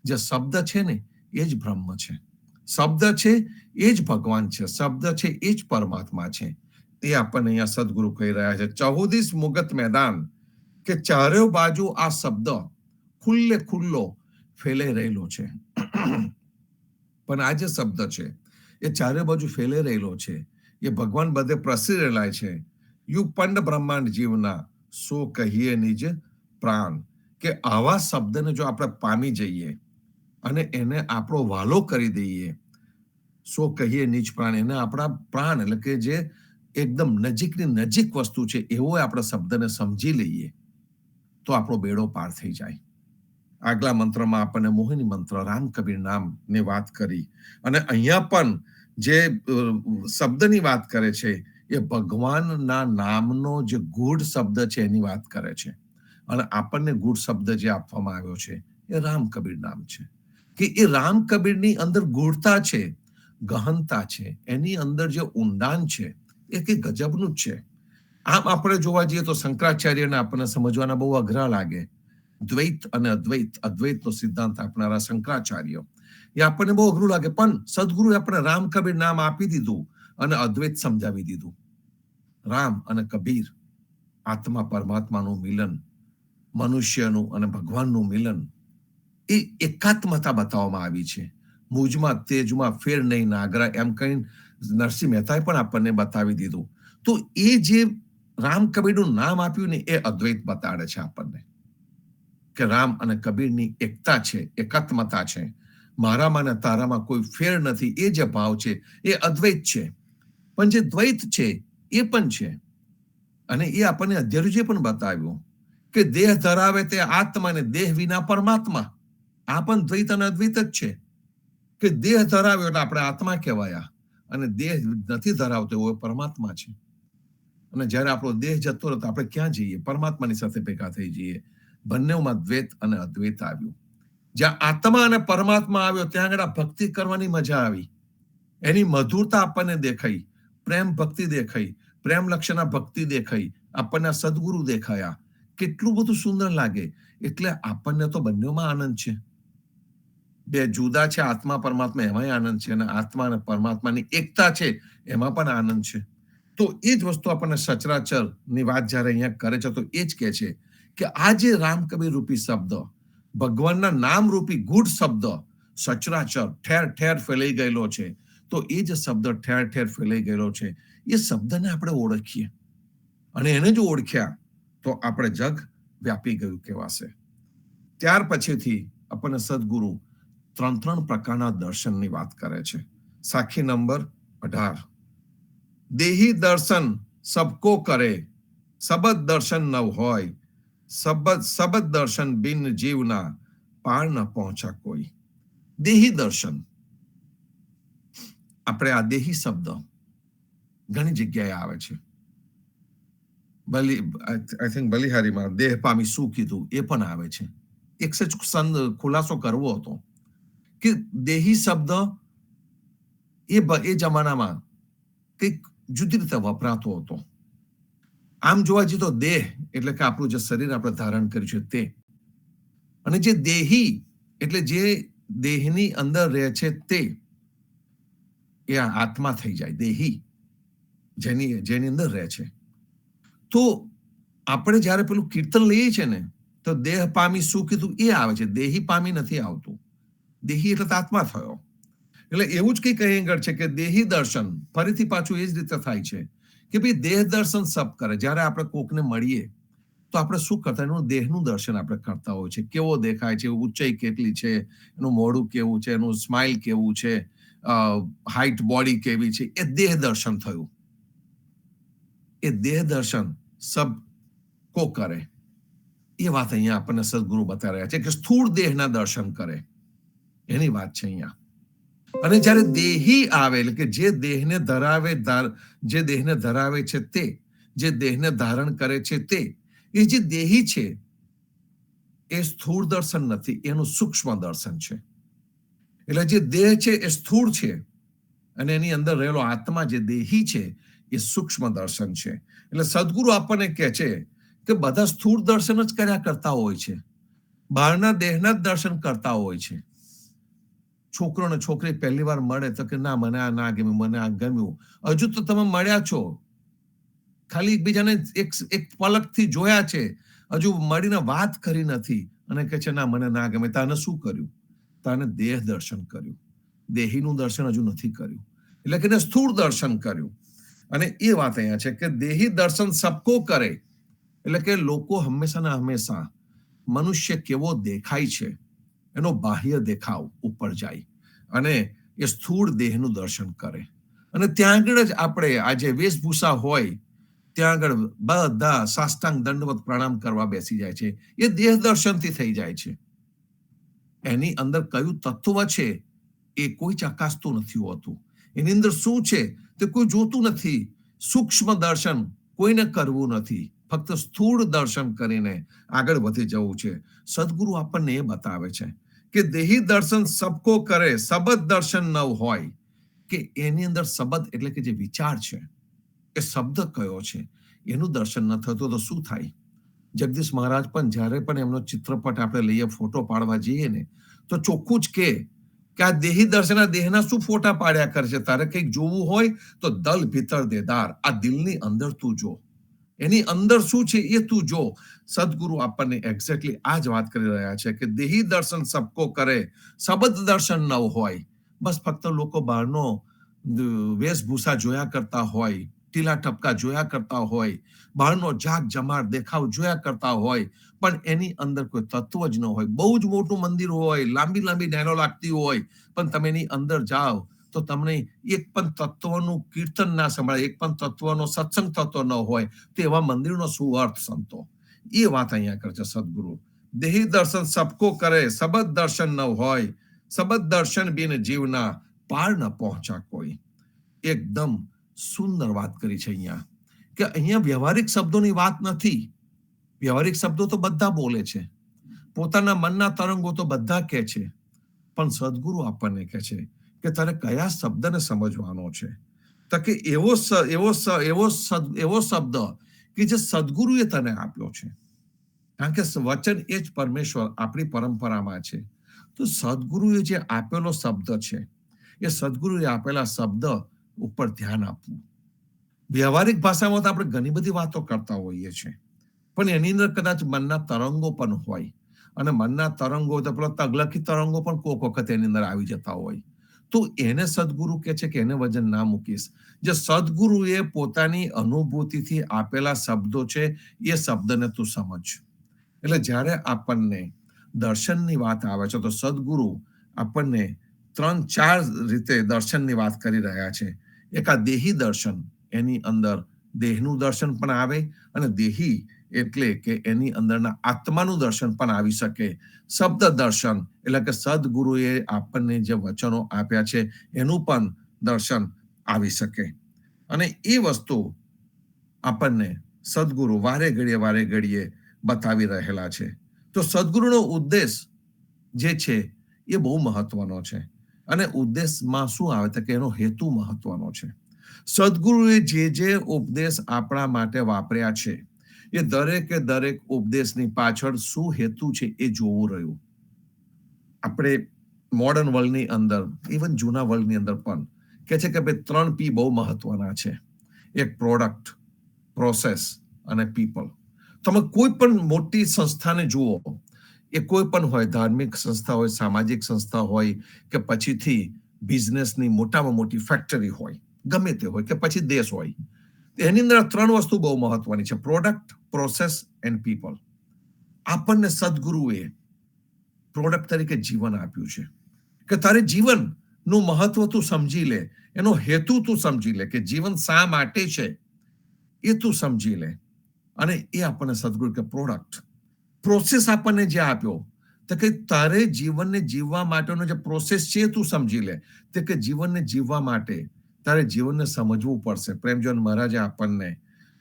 જે શબ્દ છે ને એ જ બ્રહ્મ છે. શબ્દ છે એ જ ભગવાન છે. શબ્દ છે એ જ પરમાત્મા છે. એ આપણને અહીંયા સદગુરુ કહી રહ્યા છે. 14 મુગત મેદાન, કે ચારે બાજુ આ શબ્દ ખુલ્લે ખુલ્લો ફેલાઈ રહેલો છે. પણ આ જે શબ્દ છે એ ચારે બાજુ ફેલાઈ રહેલો છે. એ ભગવાન બધે પ્રસરી રહેલા છે. યુ પંડ બ્રહ્માંડ જીવના સો કહીએ નિજ પ્રાણ. કે આવા શબ્દને જો આપણે પામી જઈએ અને એને આપણો વાલો કરી દઈએ, સો કહીએ નિજ પ્રાણ, એને આપણા પ્રાણ એટલે કે જે એકદમ નજીકની નજીક વસ્તુ છે એવો આપણે શબ્દને સમજી લઈએ તો આપણો બેડો પાર થઈ જાય. આગલા મંત્રમાં આપણને મોહિની મંત્ર રામ કબીર નામની વાત કરી. અને અહીંયા પણ જે શબ્દની વાત કરે છે એ ભગવાનના નામનો જે ગૂઢ શબ્દ છે એની વાત કરે છે. અને આપણને ગૂઢ શબ્દ જે આપવામાં આવ્યો છે એ રામ કબીર નામ છે. કે એ રામ કબીરની અંદર ગૂઢતા છે, ગહનતા છે, એની અંદર જે ઊંડાણ છે એ કંઈ ગજબનું જ છે. આમ આપણે જોવા જઈએ તો શંકરાચાર્યને આપણને સમજવાના બહુ અઘરા લાગે. દ્વૈત અને અદ્વૈત, અદ્વૈતનો સિદ્ધાંત આપનારા શંકરાચાર્ય, એ આપણને બહુ અઘરું લાગે. પણ સદગુરુએ આપણે રામ કબીર નામ આપી દીધું અને અદ્વૈત સમજાવી દીધું. રામ અને કબીર, આત્મા પરમાત્માનું મિલન, મનુષ્યનું અને ભગવાનનું મિલન, એ એકાત્મતા બતાવવામાં આવી છે. મુજમાં તેજમાં ફેર નહીં નાગરા એમ કઈ નરસિંહ મહેતાએ પણ આપણને બતાવી દીધું. તો એ જે રામ કબીરનું નામ આપ્યું ને એ અદ્વૈત બતાડે છે આપણને. કે રામ અને કબીરની એકતા છે, એકાત્મતા છે. મારામાં અને તારામાં કોઈ ફેર નથી. એ જે ભાવ છે એ અદ્વૈત છે. પણ જે દ્વૈત છે એ પણ છે. અને એ આપણને અધ્યરુજે પણ બતાવ્યું કે દેહ ધરાવે તે આત્મા ને દેહ વિના પરમાત્મા. આ પણ દ્વૈત અને અદ્વૈત જ છે કે દેહ ધરાવ્યો એટલે આપણે આત્મા કહેવાયા, અને દેહ નથી ધરાવતો એવો પરમાત્મા છે. અને જ્યારે આપણો દેહ જતો રહે તો આપણે ક્યાં જઈએ? પરમાત્માની સાથે ભેગા થઈ જઈએ. બંનેમાં દ્વૈત અને અદ્વૈત આવ્યું. જ્યાં આત્મા અને પરમાત્મા આવ્યો ત્યાં આગળ ભક્તિ કરવાની મજા આવી. એની મધુરતા આપણને દેખાઈ, પ્રેમ ભક્તિ દેખાઈ, પ્રેમ લક્ષણા ભક્તિ દેખાઈ, આપણને સદગુરુ દેખાયા. કેટલું બધું સુંદર લાગે. એટલે આપણને તો બંનેમાં આનંદ છે. બે જુદા છે આત્મા પરમાત્મા, એમાંય આનંદ છે, અને આત્મા અને પરમાત્માની એકતા છે એમાં પણ આનંદ છે. તો એ જ વસ્તુ આપણને સચરાચર ની વાત જયારે અહીંયા કરે છે તો એ જ કહે છે કે આ જે રામકબીર રૂપી શબ્દ, ભગવાનના નામ રૂપી ગૂઢ શબ્દ સચરાચર ઠેર ઠેર ફેલાઈ ગયેલો છે. તો એ જ શબ્દ ઠેર ઠેર ફેલાઈ ગયેલો છે, એ શબ્દને આપણે ઓળખીએ, અને એને જો ઓળખ્યા તો આપણે જગ વ્યાપી ગયું કહેવાશે. ત્યાર પછીથી આપણને સદગુરુ ત્રણ પ્રકારના દર્શનની વાત કરે છે. સાખી નંબર 18. દેહી દર્શન સબકો કરે, સબદ દર્શન નવ હોય, સબદ દર્શન બિન જીવના પાર ન પહોંચા કોઈ. દેહી દર્શન. આપણે આ દેહી શબ્દ ઘણી જગ્યાએ આવે છે. આઈ થિંક બલિહારીમાં દેહ પામી શું કીધું એ પણ આવે છે. એક સચ ખુલાસો કરવો હતો કે દેહી શબ્દ એ જમાનામાં કંઈક જુદી રીતે વપરાતો હતો. આમ જોવા જઈએ તો દેહ એટલે કે આપણું જે શરીર આપણે ધારણ કર્યું છે તે, અને જે દેહી એટલે જે દેહની અંદર રહે છે તે, એ આત્મા થઈ જાય. દેહી જેની અંદર રહે છે. તો આપણે જયારે પેલું કીર્તન લઈએ છીએ ને તો દેહ પામી શું કીધું એ આવે છે, દેહી પામી નથી આવતું. દેહી એટલે આત્મા થયો. એટલે એવું જ કંઈક અહીં આગળ છે કે દેહી દર્શન ફરીથી પાછું એ જ રીતે થાય છે કે ભાઈ દેહ દર્શન સબ કરે. જ્યારે આપણે કોકને મળીએ તો આપણે શું કરતા, એનું દેહનું દર્શન આપણે કરતા હોય છે. કેવો દેખાય છે, ઊંચાઈ કેટલી છે, એનું મોઢું કેવું છે, એનું સ્માઇલ કેવું છે, હાઈટ બોડી કેવી છે, એ દેહ દર્શન થયું. એ દેહ દર્શન સબ કો કરે. એ વાત અહીંયા આપણને સદગુરુ બતા રહ્યા છે કે સ્થૂળ દેહના દર્શન કરે, એની વાત છે અહીંયા. અને જ્યારે દેહી આવે એટલે કે જે દેહને ધરાવે છે તે, જે દેહને ધારણ કરે છે તે, એ જે દેહી છે એ સ્થૂળ દર્શન નથી, એનું સૂક્ષ્મ દર્શન છે. એટલે જે દેહ છે એ સ્થૂળ છે, અને એની અંદર રહેલો આત્મા જે દેહી છે એ સૂક્ષ્મ દર્શન છે. એટલે સદગુરુ આપણને કહે છે કે બધા સ્થૂળ દર્શન જ કર્યા કરતા હોય છે, બહારના દેહના જ દર્શન કરતા હોય છે. છોકરો ને છોકરી પહેલી વાર મળે તો કે ના મને આ ના ગમ્યું, મને આ ગમ્યું. હજુ તો તમે મળ્યા છો, ખાલી એકબીજાને એક પલકથી જોયા છે, હજુ મળીને વાત કરી નથી, અને કહે છે ના મને ના ગમે. તાને શું કર્યું? તાને દેહ દર્શન કર્યું, દેહીનું દર્શન હજુ નથી કર્યું. એટલે કે સ્થૂળ દર્શન કર્યું. અને એ વાત અહીંયા છે કે દેહી દર્શન સબકો કરે. એટલે કે લોકો હંમેશા ને હંમેશા મનુષ્ય કેવો દેખાય છે એનો બાહ્ય દેખાવ ઉપર જાય, અને એ સ્થૂળ દેહનું દર્શન કરે. અને ત્યાં આગળ જ આપણે આ જે વેશભૂષા હોય ત્યાં આગળ બધા સાષ્ટાંગ દંડવત પ્રણામ કરવા બેસી જાય છે. એ દેહ દર્શનથી થઈ જાય છે. એની અંદર કયું તત્વ છે એ કોઈ ચકાસતું નથી હોતું. એની અંદર શું છે તે કોઈ જોતું નથી. સૂક્ષ્મ દર્શન કોઈને કરવું નથી, ફક્ત સ્થૂળ દર્શન કરીને આગળ વધી જવું છે. સદગુરુ આપણને એ બતાવે છે કે દેહી દર્શન સબકો કરે, સબદ દર્શન ન હોય. કે એની અંદર શબ્દ એટલે કે જે વિચાર છે, એ શબ્દ કયો છે, એનું દર્શન ન થતું તો શું થાય? જગદીશ મહારાજ પણ જ્યારે પણ એમનો ચિત્રપટ આપણે લઈએ, ફોટો પાડવા જઈએ ને તો ચોખ્ખું જ કે આ દેહી દર્શન, આ દેહના શું ફોટા પાડ્યા કરે છે? તારે કંઈક જોવું હોય તો દલ ભીતર દેદાર, આ દિલની અંદર તું જો, એની અંદર શું છે એ તું જો. સદગુરુ આપણને એક્ઝેક્ટલી આ જ વાત કરી રહ્યા છે કે દેહી દર્શન સબકો કરે, શબ્દ દર્શન ન હોય. બસ ફક્ત લોકો બહારનો વેશભૂષા જોયા કરતા હોય, ટીલા ટપકા જોયા કરતા હોય, બહારનો જાગ જમાર દેખાવ જોયા કરતા હોય, પણ એની અંદર કોઈ તત્વ જ ન હોય. બહુ જ મોટું મંદિર હોય, લાંબી લાંબી નેનો લાગતી હોય, પણ તમે એની અંદર જાઓ તો તમને એક પણ તત્વનું કીર્તન ના સંભળાય, એક પણ તત્વનો સત્સંગ થતો ન હોય, તો એવા મંદિરનો શું અર્થ સંતો? એ વાત અહીંયા કરે છે સદગુરુ. દેહી દર્શન સબકો કરે, સબદ દર્શન ન હોય, સબદ દર્શન બિન જીવના પાર ન પહોંચા કોઈ. એકદમ સુંદર વાત કરી છે અહીંયા, કે અહીંયા વ્યવહારિક શબ્દોની વાત નથી. વ્યવહારિક શબ્દો તો બધા બોલે છે, પોતાના મનના તરંગો તો બધા કહે છે, પણ સદગુરુ આપણને કહે છે કે તારે કયા શબ્દને સમજવાનો છે. તો કે એવો શબ્દ કે જે સદગુરુએ તને આપ્યો છે. કારણ કે વચન એ જ પરમેશ્વર આપણી પરંપરામાં છે. તો સદગુરુએ જે આપેલો શબ્દ છે, એ સદગુરુએ આપેલા શબ્દ ઉપર ધ્યાન આપવું. વ્યવહારિક ભાષામાં તો આપણે ઘણી બધી વાતો કરતા હોઈએ છીએ, પણ એની અંદર કદાચ મનના તરંગો પણ હોય, અને મનના તરંગો તો પેલા તગલકી તરંગો પણ કોઈક વખત એની અંદર આવી જતા હોય. તો એને સદગુરુ કહે છે કે એને વજન ના મૂકીશ. જે સદગુરુએ પોતાની અનુભૂતિથી આપેલા શબ્દો છે, એ શબ્દને તું સમજ. એટલે જ્યારે આપણને દર્શનની વાત આવે છે, તો સદગુરુ આપણને 3-4 રીતે દર્શનની વાત કરી રહ્યા છે. એક આ દેહી દર્શન, એની અંદર દેહનું દર્શન પણ આવે, અને દેહી એટલે કે એની અંદરના આત્માનું દર્શન પણ આવી શકે. શબ્દ દર્શન એટલે કે સદગુરુએ આપણને જે વચનો આપ્યા છે એનું પણ દર્શન આવી શકે. અને એ વસ્તુ આપણને સદગુરુ વારે ઘડીએ બતાવી રહેલા છે. તો સદગુરુનો ઉદ્દેશ જે છે એ બહુ મહત્વનો છે. અને ઉદ્દેશમાં શું આવે તો કે એનો હેતુ મહત્વનો છે. સદગુરુએ જે ઉપદેશ આપણા માટે વાપર્યા છે, એ દરેક ઉપદેશની પાછળ શું હેતુ છે એ જોવું રહ્યું. આપણે મોડર્ન વર્લ્ડની અંદર, ઇવન જૂના વર્લ્ડની અંદર પણ કે છે કે ભાઈ 3 P બહુ મહત્વના છે. એક પ્રોડક્ટ, પ્રોસેસ અને પીપલ. તમે કોઈ પણ મોટી સંસ્થાને જુઓ, એ કોઈ પણ હોય, ધાર્મિક સંસ્થા હોય, સામાજિક સંસ્થા હોય, કે પછીથી બિઝનેસની મોટામાં મોટી ફેક્ટરી હોય, ગમે તે હોય, કે પછી દેશ હોય, એની અંદર 3 વસ્તુ બહુ મહત્વની છે: પ્રોડક્ટ, પ્રોસેસ એન્ડ પીપલ. આપણને સદગુરુએ પ્રોડક્ટ તરીકે જીવન આપ્યું છે, કે તારે જીવનનું મહત્વ તું સમજી લે, એનો હેતુ તું સમજી લે, કે જીવન શા માટે છે એ તું સમજી લે. અને એ આપણને સદગુરુ કે પ્રોડક્ટ. પ્રોસેસ આપણને જે આપ્યો, તો કે તારે જીવનને જીવવા માટેનો જે પ્રોસેસ છે તું સમજી લે. તે કે જીવનને જીવવા માટે તારે જીવનને સમજવું પડશે. પ્રેમચંદ મહારાજે આપણને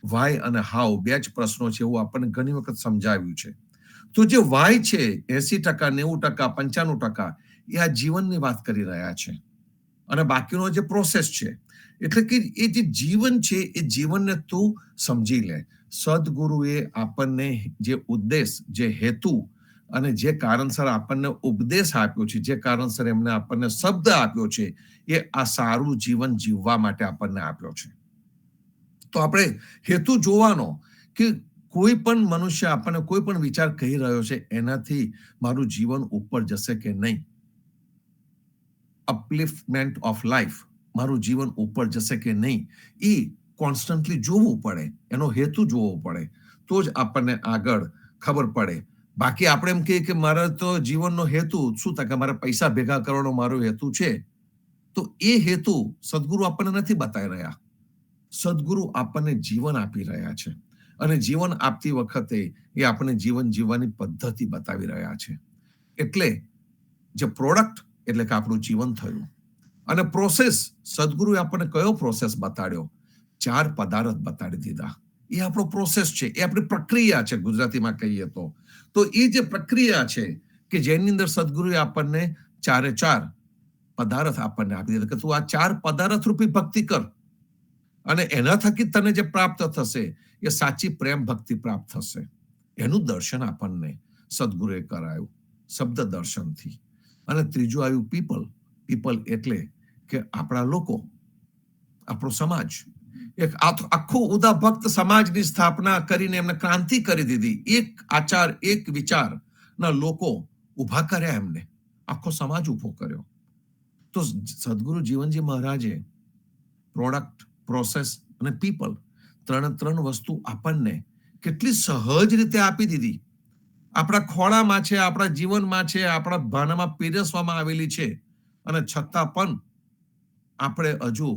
વાય અને હાઉ 2 જ પ્રશ્નો છે એવું આપણને ઘણી વખત સમજાવ્યું છે. તો જે વાય છે 80%, 90%, 95%, એ આ જીવનની વાત કરી રહ્યા છે. અને બાકીનો જે પ્રોસેસ છે, એટલે કે એ જે જીવન છે એ જીવનને તું સમજી લે. સદગુરુએ આપણને જે ઉદ્દેશ, જે હેતુ અને જે કારણસર આપણને ઉપદેશ આપ્યો છે, જે કારણસર એમને આપણને શબ્દ આપ્યો છે, એ આ સારું જીવન જીવવા માટે આપણને આપ્યો છે. તો આપણે હેતુ જોવાનો કે કોઈ પણ મનુષ્ય આપણને કોઈ પણ વિચાર કહી રહ્યો છે, એનાથી મારું જીવન ઉપર જશે કે નહીં. અપલિફ્ટમેન્ટ ઓફ લાઈફ, મારું જીવન ઉપર જશે કે નહીં, એ કોન્સ્ટન્ટલી જોવું પડે, એનો હેતુ જોવો પડે, તો જ આપણને આગળ ખબર પડે. બાકી આપણે એમ કહીએ કે મારા તો જીવનનો હેતુ શું થાય, કે મારા પૈસા ભેગા કરવાનો મારો હેતુ છે, તો એ હેતુ સદગુરુ આપણને નથી બતાવી રહ્યા. સદગુરુ આપણને જીવન આપી રહ્યા છે, અને જીવન આપતી વખતે એ આપણને જીવન જીવવાની પદ્ધતિ બતાવી રહ્યા છે. એટલે જે પ્રોડક્ટ એટલે કે આપણું જીવન થયું, અને પ્રોસેસ, સદગુરુએ આપણને કયો પ્રોસેસ બતાડ્યો? 4 પદાર્થ બતાડી દીધા. એ આપણો પ્રોસેસ છે, એ આપણી પ્રક્રિયા છે, ગુજરાતીમાં કહીએ તો. તો એ જે પ્રક્રિયા છે કે જેની અંદર સદગુરુએ આપણને 4 પદાર્થ આપણને આપી દીધા, કે તું આ 4 પદાર્થ રૂપી ભક્તિ કર, અને એના થકી તને જે પ્રાપ્ત થશે એ સાચી પ્રેમ ભક્તિ પ્રાપ્ત થશે. એનું દર્શન આપણને સદગુરુએ કરાયું શબ્દ દર્શનથી. અને ત્રીજું આવ્યું પીપલ. પીપલ એટલે કે આપણા લોકો, આપણો સમાજ. એક આખું ઉદા ભક્ત સમાજની સ્થાપના કરીને એમને ક્રાંતિ કરી દીધી. એક આચાર, એક વિચારના લોકો ઉભા કર્યા, એમને આખો સમાજ ઉભો કર્યો. તો સદગુરુ જીવનજી મહારાજે પ્રોડક્ટ, પ્રોસેસ અને પીપલ, ત્રણ વસ્તુ આપણને કેટલી સહજ રીતે આપી દીધી. આપણા ખોળામાં છે, આપણા જીવનમાં છે, આપણા ભાનમાં પીરસવામાં આવેલી છે, અને છતાં પણ આપણે હજુ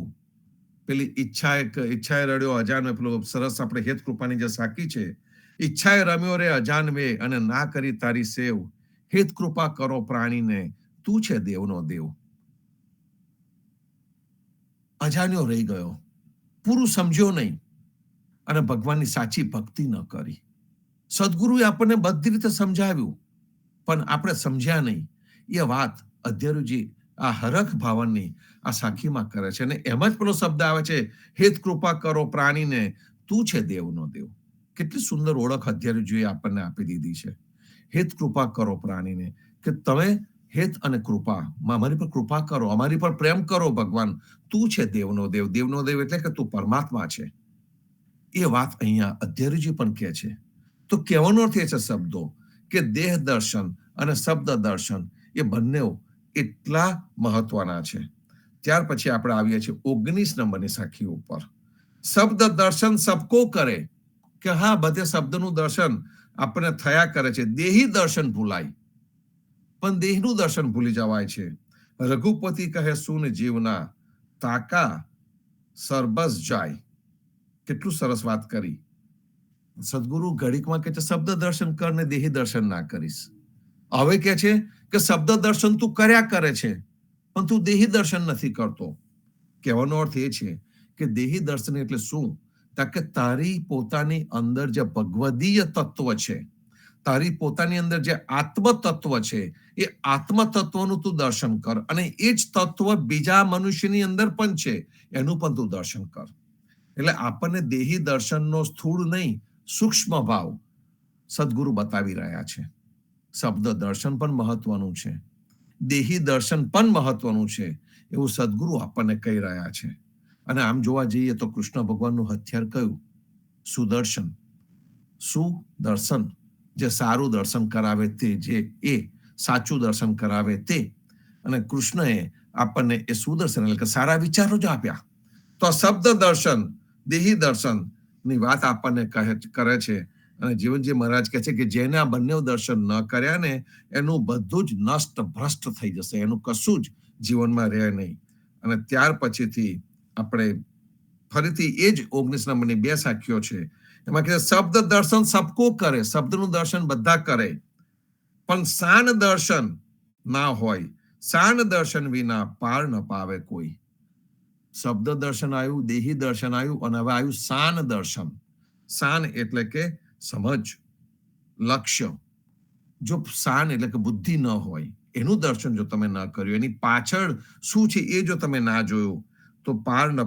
પેલી ઈચ્છાએ રડ્યો અજાન, પેલું સરસ આપણે હેત કૃપાની જે સાકી છે, ઈચ્છાએ રમ્યો રે અજાનવે અને ના કરી તારી સેવ, હેત કૃપા કરો પ્રાણીને, તું છે દેવનો દેવ. અજાણ્યો રહી ગયો, પૂરું સમજ્યો નહીં, અને ભગવાનની સાચી ભક્તિ ન કરી. સદગુરુએ આપણને બધી રીતે સમજાવ્યું, પણ આપણે સમજ્યા નહીં. એ વાત અધ્યરુજી આ હરખ ભાવનની આ સાખીમાં કરે છે, અને એમાં જ પેલો શબ્દ આવે છે, હેત કૃપા કરો પ્રાણીને, તું છે દેવનો દેવ. કેટલી સુંદર ઓળખ અધ્યરુજીએ આપણને આપી દીધી છે. હેત કૃપા કરો પ્રાણીને, કે તમે હેત અને કૃપા, અમારી પર કૃપા કરો, અમારી પર પ્રેમ કરો ભગવાન, તું છે દેવનો દેવ. દેવનો દેવ એટલે કે તું પરમાત્મા છે. એ વાત અહીંયા અધ્યરુજી પણ કહે છે. તો કહેવાનો અર્થ એ છે શબ્દો કે દેહ દર્શન અને શબ્દ દર્શન એ બંને એટલા મહત્વના છે. ત્યાર પછી આપણે આવીએ છીએ 19 નંબરની સાખી ઉપર. શબ્દ દર્શન સબકો કરે, કે હા, બધે શબ્દનું દર્શન આપણને થયા કરે છે. દેહી દર્શન ભૂલાય, પણ દેહનું દર્શન ભૂલી જવાય છે. રઘુપતિ કહે સુન જીવના, તાકા સરબસ જાય. કેટલું સરસ વાત કરી. સદગુરુ ઘડીકમાં કે છે શબ્દ દર્શન કર ને દેહી દર્શન ના કરીશ. હવે કે છે કે શબ્દ દર્શન તું કર્યા કરે છે, પણ તું દેહી દર્શન નથી કરતો. કહેવાનો અર્થ એ છે કે દેહી દર્શન એટલે શું? કે તારી પોતાની અંદર જે ભગવદીય તત્વ છે, તારી પોતાની અંદર જે આત્મ તત્વ છે, એ આત્મ તત્વનું તું દર્શન કર, અને એ જ તત્વ બીજા મનુષ્યની અંદર પણ છે, એનું પણ તું દર્શન કર. એટલે આપણને દેહી દર્શનનો સ્થૂળ નહીં, સૂક્ષ્મ ભાવ સદગુરુ બતાવી રહ્યા છે. શબ્દ દર્શન પણ મહત્વનું છે, દેહી દર્શન પણ મહત્વનું છે, એવું સદગુરુ આપણને કહી રહ્યા છે. અને આમ જોવા જઈએ તો કૃષ્ણ ભગવાનનું હથિયાર કયું? સુદર્શન. સુદર્શન, જે સારું દર્શન કરાવે તે, જે એ સાચું દર્શન કરાવે તે. અને કૃષ્ણએ આપણને એ સુદર્શન એટલે કે સારા વિચારો જ આપ્યા. તો શબ્દ દર્શન, દેહી દર્શન ની વાત આપણને કરે છે. અને જીવનજી મહારાજ કહે છે કે જેને આ બંને દર્શન ન કર્યા ને, એનું બધું જ નષ્ટ ભ્રષ્ટ થઈ જશે, એનું કશું જ જીવનમાં રહે નહીં. અને ત્યાર પછીથી આપણે ફરીથી એ જ 19 નંબરની 2 સાખીઓ છે. એમાં કહે શબ્દ દર્શન સબકો કરે, શબ્દનું દર્શન બધા કરે, પણ શાન દર્શન ના હોય, શાન દર્શન વિના પાર ન પાવે કોઈ. શબ્દ દર્શન આવ્યું, દેહી દર્શન આવ્યું, અને હવે આવ્યું શાન દર્શન. શાન એટલે કે સમજ, લક્ષ્ય. જો શાન એટલે કે બુદ્ધિ ન હોય, એનું દર્શન જો તમે ન કર્યું, એની પાછળ શું છે એ જો તમે ના જોયું, તો પાર ન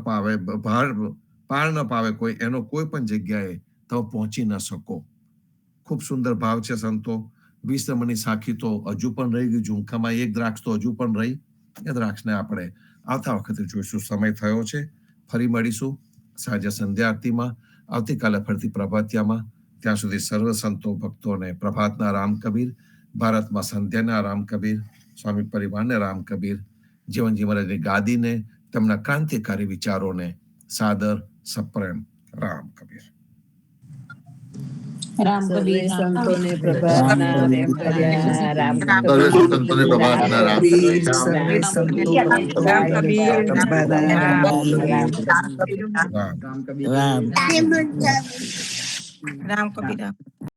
પાવે કોઈ, એનો કોઈ પણ જગ્યાએ તમે પહોંચી ન શકો. ખૂબ સુંદર ભાવ છે સંતો. 20 નંબરની સાખી તો હજુ પણ રહી ગઈ, ઝુમખામાં એક દ્રાક્ષ તો હજુ પણ રહી. એ દ્રાક્ષને આપણે આવતા વખતે જોઈશું. સમય થયો છે, ફરી મળીશું સાંજે સંધ્યા આરતીમાં, આવતીકાલે ફરીથી પ્રભાતિયામાં. ત્યાં સુધી સર્વ સંતો ભક્તોને પ્રભાતના રામ કબીર, ભારતમાં સંધ્યાના રામ કબીર, સ્વામી પરિવારને રામ કબીર, જીવનજી મહારાજની ગાદીને, તેમના ક્રાંતિકારી વિચારોને સાદર સપ્રેમ રામ કબીર. રામ સર્વે કબીર, સંતોને રામ પ્રભાતના કબીર, રેમ કર્યા. રામ સર્વે કબીર, સંતોને પ્રભાતના રામ કબીર, કબીર. સર્વે સંતો રામ પ્રભાતના રામ રામ કબીર.